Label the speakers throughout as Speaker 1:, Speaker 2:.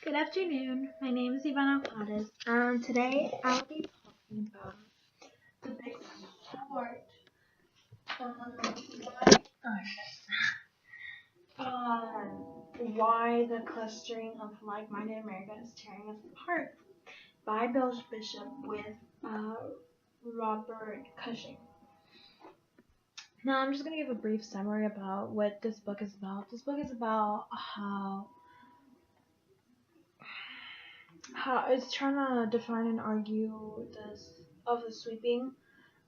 Speaker 1: Good afternoon. My name is Ivana Pades, and today I'll be talking about the big sport. Why the clustering of like-minded America is tearing us apart by Bill Bishop with uh, Robert Cushing. Now I'm just gonna give a brief summary about what this book is about. This book is about how it's trying to define and argue the sweeping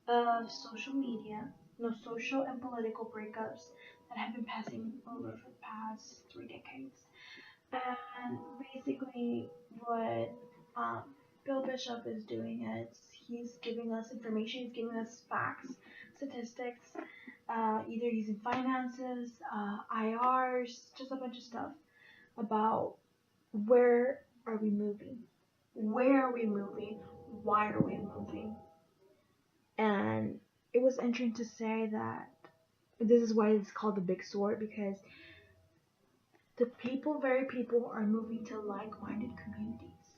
Speaker 1: of social media, social and political breakups that have been passing over for the past 3 decades. And basically, what um, Bill Bishop is doing is he's giving us information, he's giving us facts, statistics, either using finances, IRs, just a bunch of stuff about where are we moving, where are we moving, why are we moving. And it was interesting to say that this is why it's called the big sword, because the very people are moving to like-minded communities,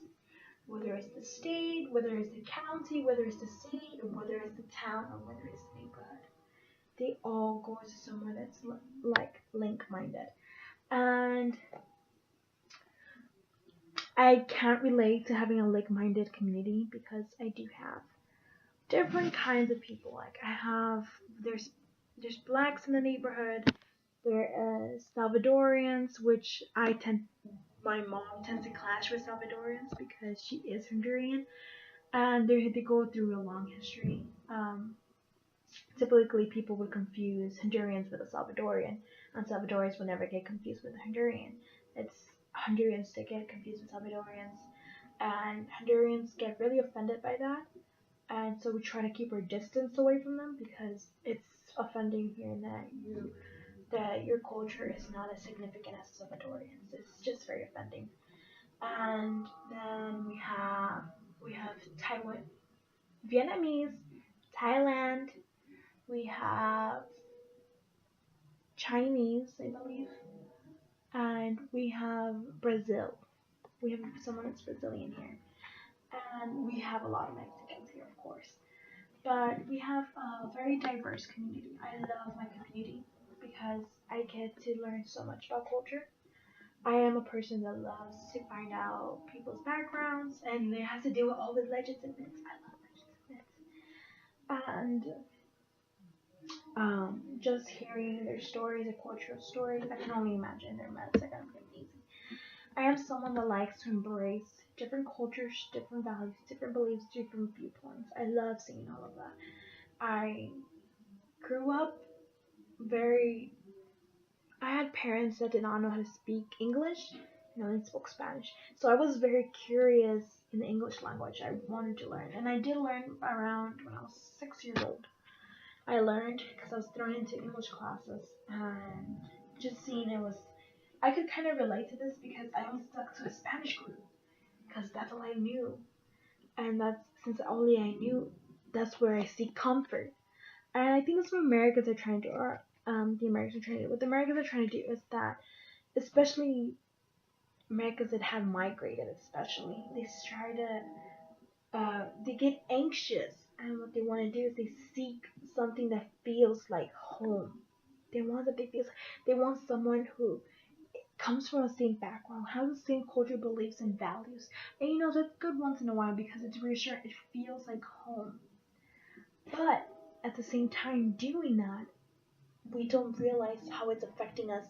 Speaker 1: whether it's the state, whether it's the county, whether it's the city, or whether it's the town, or whether it's the neighborhood. They all go to somewhere that's like link-minded. And I can't relate to having a like-minded community because I do have different kinds of people. Like there's blacks in the neighborhood. There is Salvadorians, which my mom tends to clash with Salvadorians because she is Honduran, and they go through a long history. Typically, people would confuse Hondurans with a Salvadorian, and Salvadorians would never get confused with a Honduran. It's Hondurans that get confused with Salvadorians, and Hondurans get really offended by that, and so we try to keep our distance away from them because it's offending hearing that your culture is not as significant as Salvadorians. It's just very offending. And then we have Taiwan, Vietnamese, Thailand. We have Chinese, I believe, and we have Brazil. We have someone that's Brazilian here, and we have a lot of Mexicans here, of course. But we have a very diverse community. I love my community because I get to learn so much about culture. I am a person that loves to find out people's backgrounds, and it has to do with all the legends and myths. I love legends and myths. And just hearing their stories, their cultural stories, I can only imagine their myths are gonna be amazing. I am someone that likes to embrace different cultures, different values, different beliefs, different viewpoints. I love seeing all of that. I grew up very. I had parents that did not know how to speak English, they spoke Spanish. So I was very curious in the English language. I wanted to learn, and I did learn around when I was 6 years old. I learned because I was thrown into English classes, and just seeing it was. I could kind of relate to this because I only stuck to a Spanish group because that's all I knew, and that's since only I knew, that's where I seek comfort. And I think that's what Americans are trying to do, or the Americans are trying to do. What the Americans are trying to do is that, especially Americans that have migrated, especially, they try to, they get anxious, and what they want to do is they seek something that feels like home. They want that they want someone who comes from the same background, has the same cultural beliefs and values. And that's good once in a while because it's reassuring. It feels like home. But at the same time, doing that, we don't realize how it's affecting us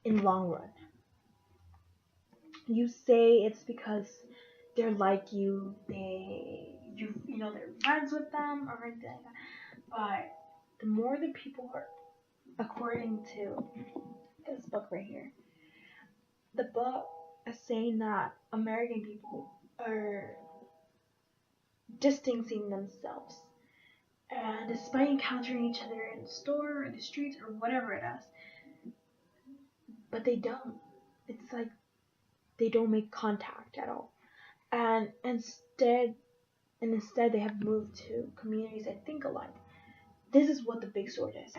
Speaker 1: in long run. You say it's because they're like you, they're friends with them or anything like that. But the more the people are, according to this book right here, the book is saying that American people are distancing themselves, and despite encountering each other in the store or the streets or whatever it is, but they don't. It's like they don't make contact at all, and instead they have moved to communities that think alike. This is what the big sword is.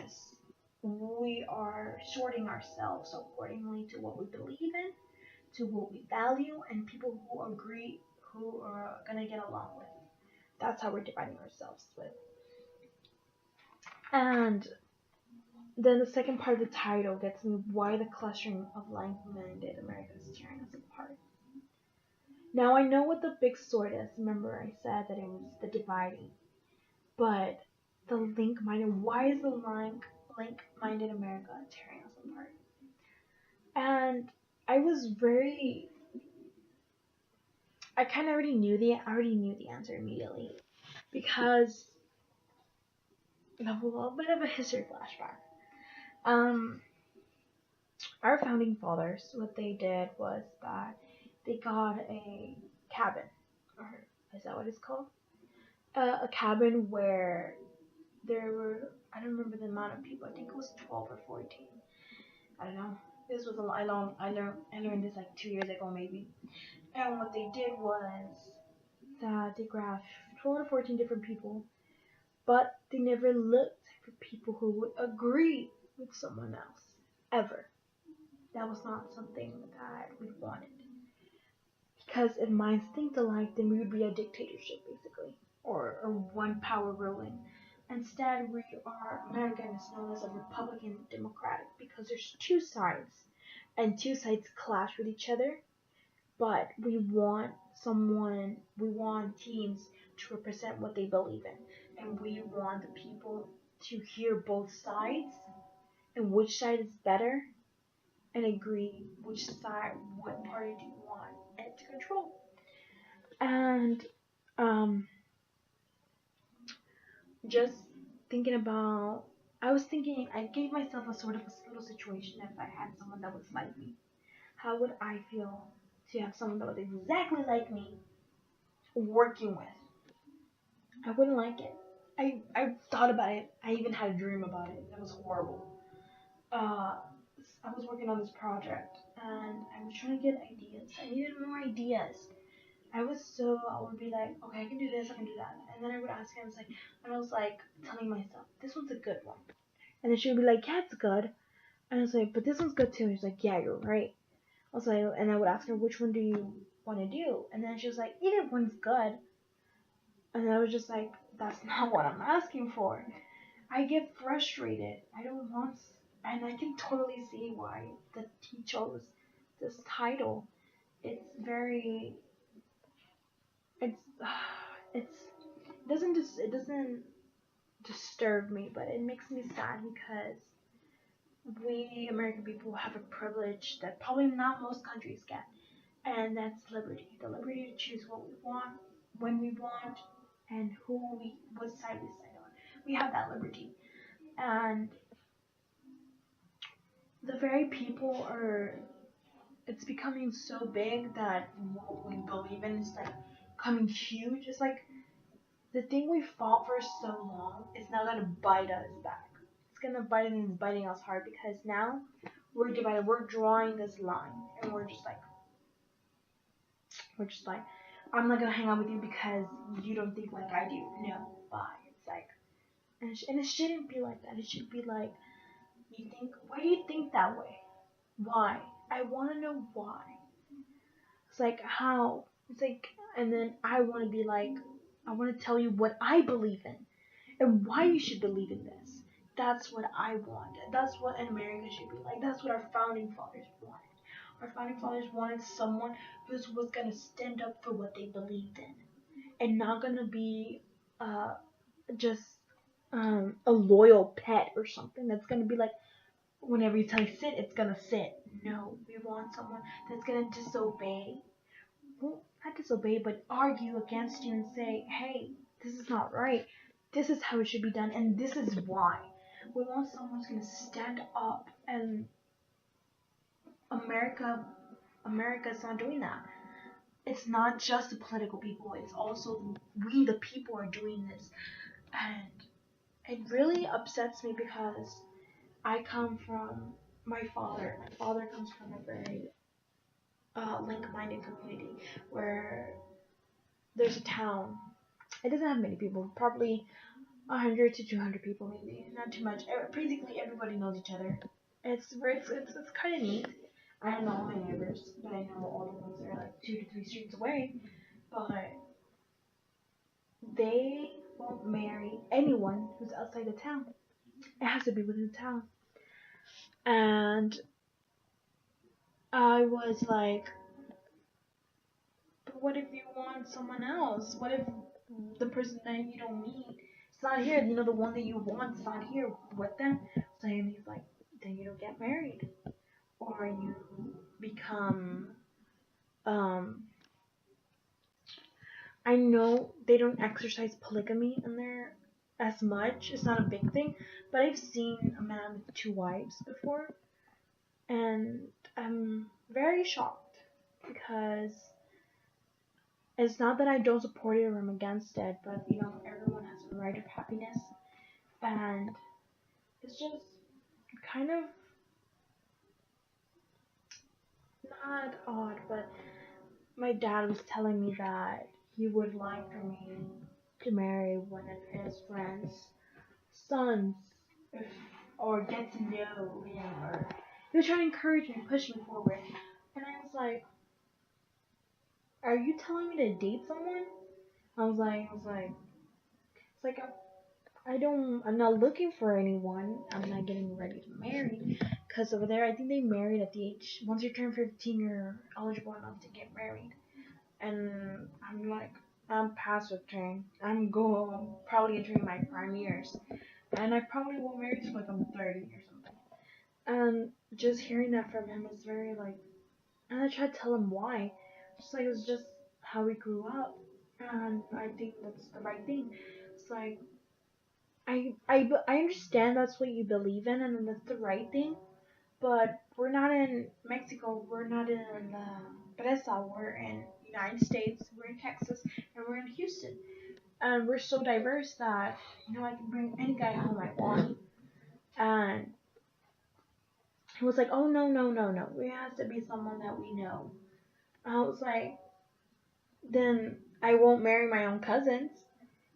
Speaker 1: We are sorting ourselves accordingly to what we believe in, to what we value and people who agree, who are gonna get along with. That's how we're dividing ourselves with. And then the second part of the title gets me why the clustering of like-minded America is tearing us apart. Now I know what the big sword is. Remember I said that it was the dividing. But the link-minded, why is the link-minded America tearing us apart? And I was very, I kind of already knew the answer immediately because of a little bit of a history flashback. Um, our founding fathers, what they did was that they got a cabin, or is that what it's called? A cabin where there were, I don't remember the amount of people. I think it was 12 or 14. I don't know. This was a long. I learned this like 2 years ago maybe. And what they did was that they grabbed 12 or 14 different people, but they never looked for people who would agree with someone else ever. That was not something that we wanted. Because if minds think alike, then we would be a dictatorship basically, or one power ruling. Instead, we are American is known as a Republican Democratic because there's two sides, and two sides clash with each other. But we want teams to represent what they believe in, and we want the people to hear both sides and which side is better, and agree which side, what party do you want it to control. And um, just thinking about, I was thinking, I gave myself a sort of a little situation if I had someone that was like me. How would I feel to have someone that was exactly like me working with? I wouldn't like it. I thought about it. I even had a dream about it. It was horrible. Uh, I was working on this project and I was trying to get ideas. I needed more ideas. I would be like, okay, I can do this, I can do that. And then I would ask him, I was like telling myself, this one's a good one. And then she would be like, yeah, it's good. And I was like, but this one's good too. And she's like, yeah, you're right. I was like, and I would ask her, which one do you want to do? And then she was like, either one's good. And I was just like, that's not what I'm asking for. I get frustrated. I don't want, and I can totally see why that he chose this title. It's very, it's, it's, it doesn't disturb me, but it makes me sad because we American people have a privilege that probably not most countries get, and that's liberty. The liberty to choose what we want, when we want, and what side we stand on. We have that liberty, and the very people are. It's becoming so big that what we believe in is like coming huge. It's like the thing we fought for so long is now gonna bite us back. It's gonna bite and it's biting us hard because now we're divided. We're drawing this line, and we're just like, I'm not gonna hang out with you because you don't think like I do. No, bye. It's like, and it shouldn't be like that. It should be like, you think, why do you think that way? Why? I want to know why. It's like how. It's like, and then I want to be like, I want to tell you what I believe in and why you should believe in this. That's what I want. That's what an America should be like. That's what our founding fathers wanted. Our founding fathers wanted someone who was gonna stand up for what they believed in and not gonna be uh, just a loyal pet or something that's gonna be like whenever you tell it sit, it's gonna sit. No, we want someone that's gonna disobey. Well, not disobey, but argue against you and say, hey, this is not right. This is how it should be done, and this is why. We want someone who's gonna stand up, and America, America's not doing that. It's not just the political people; it's also we, the people, are doing this, and it really upsets me because I come from my father. My father comes from a very link-minded community where there's a town. It doesn't have many people, probably 100 to 200 people, maybe not too much. Basically, everybody knows each other. It's kind of neat. I don't know all my neighbors, but I know all the ones that are like 2 to 3 streets away. But they won't marry anyone who's outside the town. It has to be within the town. And I was like, but what if you want someone else? What if the person that you don't meet is not here? You know, the one that you want is not here with them. So he's like, then you don't get married, or you become. I know they don't exercise polygamy in there as much. It's not a big thing, but I've seen a man with 2 wives before, and I'm very shocked because it's not that I don't support it or I'm against it, but you know, everyone has a right of happiness, and it's just kind of not odd, but my dad was telling me that he would like for me to marry one of his friends' sons, if, or get to know him, or he was trying to encourage me, push me forward, and I was like, "Are you telling me to date someone?" It's like I'm not looking for anyone. I'm not getting ready to marry. Because over there, I think they married at the age, once you turn 15, you're eligible enough to get married. And I'm like, I'm past the train. I'm probably entering my prime years. And I probably won't marry till like I'm 30 or something. And just hearing that from him was very like, and I tried to tell him why. Just like, it was just how we grew up. And I think that's the right thing. It's like, I understand that's what you believe in and that's the right thing, but we're not in Mexico, we're not in Bresa, we're in United States, we're in Texas, and we're in Houston. And we're so diverse that, you know, I can bring any guy home I want. And he was like, oh, no, no, no, no, it has to be someone that we know. I was like, then I won't marry my own cousins.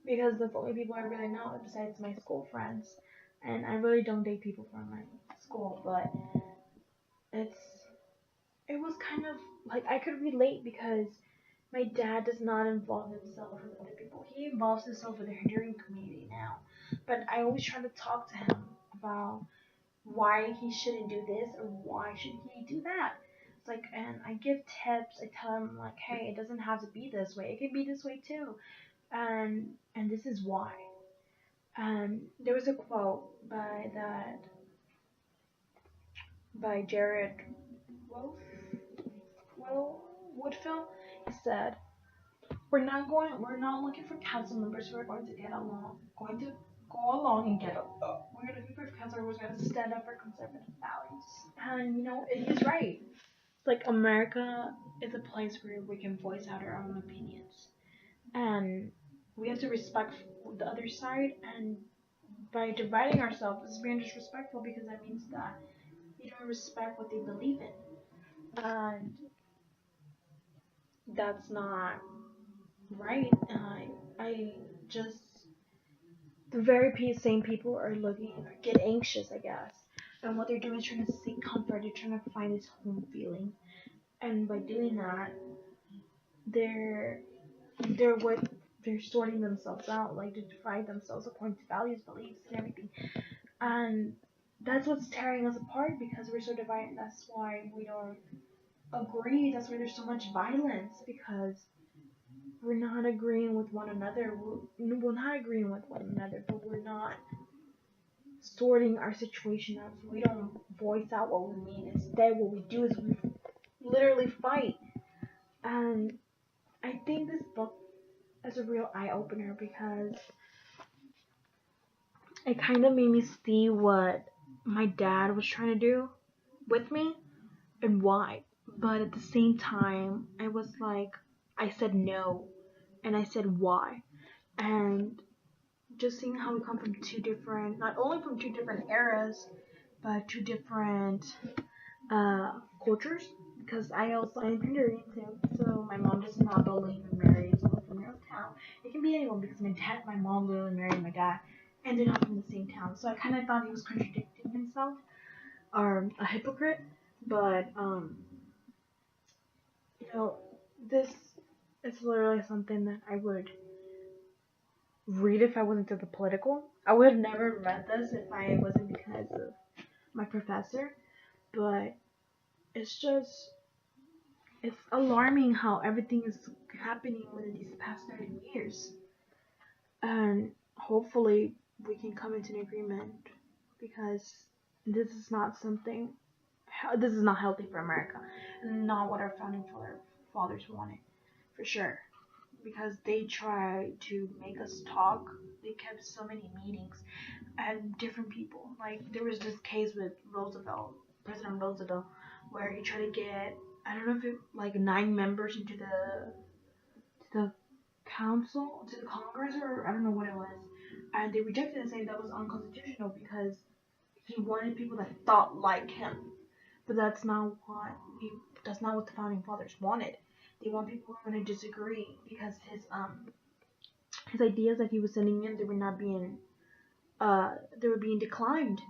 Speaker 1: Because that's the only people I really know besides my school friends. And I really don't date people from my school, but it's it was kind of like I could relate because my dad does not involve himself with other people. He involves himself with the Honduran community now. But I always try to talk to him about why he shouldn't do this or why should he do that. It's like, and I give tips. I tell him like, hey, it doesn't have to be this way. It can be this way too. And this is why. There was a quote by Jared Wolf, Will Woodfill. He said, we're not looking for council members who are going to go along and get along. We're looking for council members who are going to stand up for conservative values." And you know, he's right. It's like America is a place where we can voice out our own opinions, and we have to respect the other side. And by dividing ourselves is being disrespectful because that means that you don't respect what they believe in, and that's not right. I just the very same people are looking get anxious, I guess, and what they're doing is trying to seek comfort. They're trying to find this home feeling, and by doing that, they're they're what they're sorting themselves out, like to divide themselves according to values, beliefs, and everything. And that's what's tearing us apart because we're so divided. That's why we don't agree. That's why there's so much violence because we're not agreeing with one another. We're not agreeing with one another, but we're not sorting our situation out. So we don't voice out what we mean. Instead, what we do is we literally fight. And I think this book is a real eye opener because it kind of made me see what my dad was trying to do with me and why. But at the same time, I was like, I said no, and I said why. And just seeing how we come from not only from two different eras, but two different cultures. Because I'm Hungarian too, so my mom does not believe in marrying someone from your own town. It can be anyone because my mom literally married my dad, and they're not from the same town. So I kind of thought he was contradicting himself, or a hypocrite. But this is literally something that I would read if I wasn't into the political. I would have never read this if I wasn't because of my professor. But it's just it's alarming how everything is happening within these past 30 years. And hopefully we can come into an agreement because this is not something this is not healthy for America and not what our founding fathers wanted for sure, because they tried to make us talk. They kept so many meetings and different people. Like there was this case with Roosevelt, President Roosevelt, where he tried to get, I don't know if it like 9 members into the council, to the Congress, or I don't know what it was, and they rejected it, saying that was unconstitutional because he wanted people that thought like him. But that's not what the founding fathers wanted. They want people who are going to disagree because his ideas that he was sending in, they were being declined,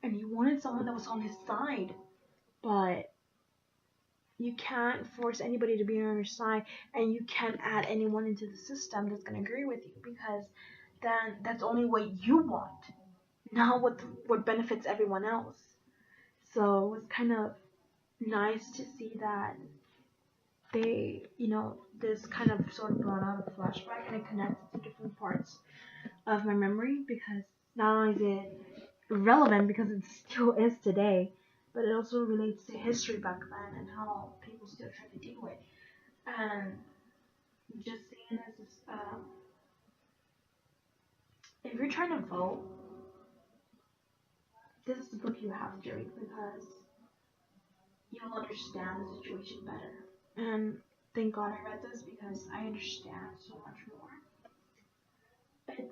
Speaker 1: and he wanted someone that was on his side. But you can't force anybody to be on your side, and you can't add anyone into the system that's going to agree with you, because then that's only what you want, not what benefits everyone else. So it was kind of nice to see that this kind of sort of brought out a flashback, and it connected to different parts of my memory, because not only is it relevant because it still is today, but it also relates to history back then and how people still try to deal with. And just seeing this, if you're trying to vote, this is the book you have to read, because you'll understand the situation better. And thank God I read this because I understand so much more. It,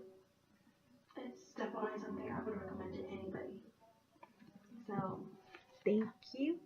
Speaker 1: it's definitely something I would recommend to anybody. So, thank you.